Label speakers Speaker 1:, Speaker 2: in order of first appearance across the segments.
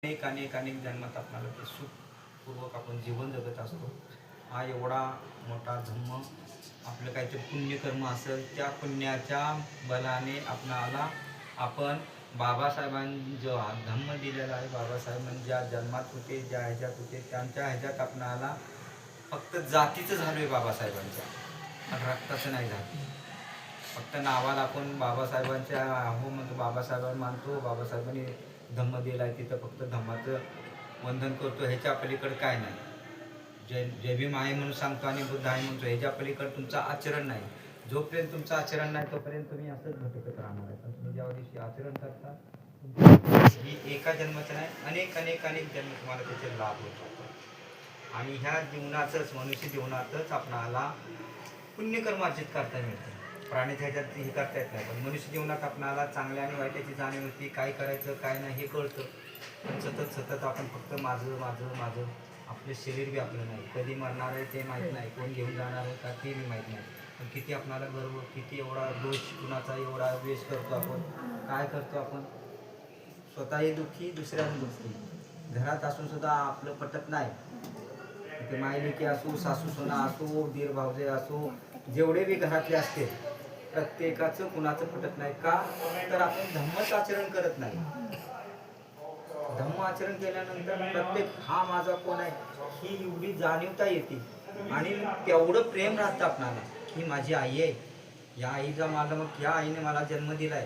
Speaker 1: अनेक जन्मात आपल्याला ते सुखपूर्वक आपण जीवन जगत असतो. हा एवढा मोठा धम्म आपलं काहीतरी पुण्यकर्म असेल, त्या पुण्याच्या बलाने आपण बाबासाहेबांनी जो धम्म दिलेला आहे, बाबासाहेबांनी ज्या जन्मात होते, ज्या ह्याच्यात होते, त्यांच्या ह्याच्यात आपणाला फक्त जातीचं झालो आहे बाबासाहेबांच्या, पण रक्ताचं नाही झालं. फक्त नावाला आपण बाबासाहेबांच्या हो म्हणतो, बाबासाहेबांना मानतो, बाबासाहेबांनी धम्म दिला आहे, तिथं फक्त धम्माचं वंदन करतो, ह्याच्या पलीकडे काय नाही. जय भीम आहे म्हणून सांगतो आणि बुद्ध आहे म्हणतो, ह्याच्या पलीकडे तुमचं आचरण नाही. जोपर्यंत तुमचं आचरण नाही तोपर्यंत तुम्ही असंच भटकत राहणार आहे. पण तुम्ही ज्या दिवशी आचरण करता, ही एका जन्माचं नाही, अनेक जन्म तुम्हाला त्याचे लाभ होतात. आणि ह्या जीवनाचंच, मनुष्य जीवनातच आपणाला पुण्यकर्म अर्जित करता मिळतं. प्राण्याच्या ह्याच्यात हे करता येत नाही, पण मनुष्य जीवनात आपणाला चांगल्या आणि वाईटाची जाणीव होती, काय करायचं काय नाही हे कळतं. पण सतत आपण फक्त माझं आपलं शरीर बी आपलं नाही, कधी मरणार आहे ते माहीत नाही, कोण घेऊन जाणार आहे का ते बी माहीत नाही. पण किती आपणाला गर्व, किती एवढा दोष कुणाचा, एवढा द्वेष करतो आपण, काय करतो आपण, स्वतःही दुःखी दुसऱ्यानं दुःखी. घरात असून सुद्धा आपलं पटत नाही. ते मायलेकी असो, सासू सोना असो, दीर भावजे असो, जेवढे बी घरातले असते प्रत्येकाचं कुणाचं पटत नाही. का तर आपण धम्मच आचरण करत नाही. धम्म आचरण केल्यानंतर प्रत्येक हा माझा कोण आहे ही एवढी जाणीवता येते आणि तेवढं प्रेम राहतं आपणाला. ही माझी आई आहे, या आईचा माझा, मग या आईने मला जन्म दिलाय,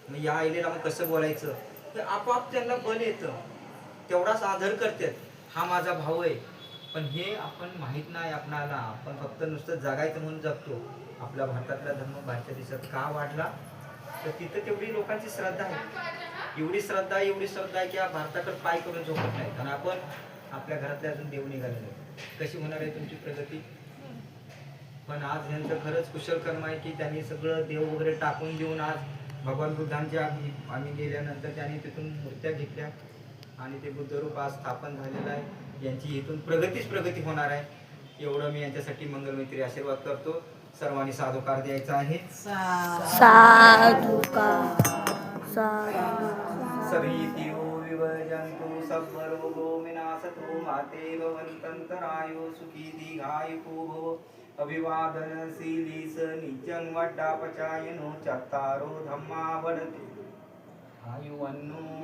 Speaker 1: मग या आईला मग कसं बोलायचं, तर आपोआप त्यांना बल येतं, तेवढाच आदर करतात. हा माझा भाऊ आहे. पण हे आपण माहीत नाही आपणाला, आपण फक्त नुसतं जगायचं म्हणून जगतो. आपल्या भारतातला धर्म बाहेरच्या देशात का वाढला, तर तिथं तेवढी लोकांची श्रद्धा आहे, एवढी श्रद्धा आहे की भारताकडे पाय करून झोपत नाही. कारण आपण आपल्या घरातले अजून देव निघाले नाही. कशी होणार आहे तुमची प्रगती. पण आज यांचं खरंच कुशल कर्म आहे की त्यांनी सगळं देव वगैरे टाकून देऊन आज भगवान बुद्धांच्या आम्ही गेल्यानंतर त्यांनी तिथून मूर्त्या घेतल्या आणि ते बुद्धरूप आज स्थापन झालेलं आहे. यांची इथून प्रगती होणार आहे. एवढं मी यांच्यासाठी मंगलमैत्री आशीर्वाद करतो. सर्वांनी साधुकार द्यायचा आहे. सर्वीतियो विवर्जन्तु सर्वरोगो विनाशतो माते भवन्तन्तरायो सुखी दीर्घायुको भव. अभिवादनशीलीस नित्यं वड्डापचायनो चत्तारो धम्मा वदति आयुवन्नो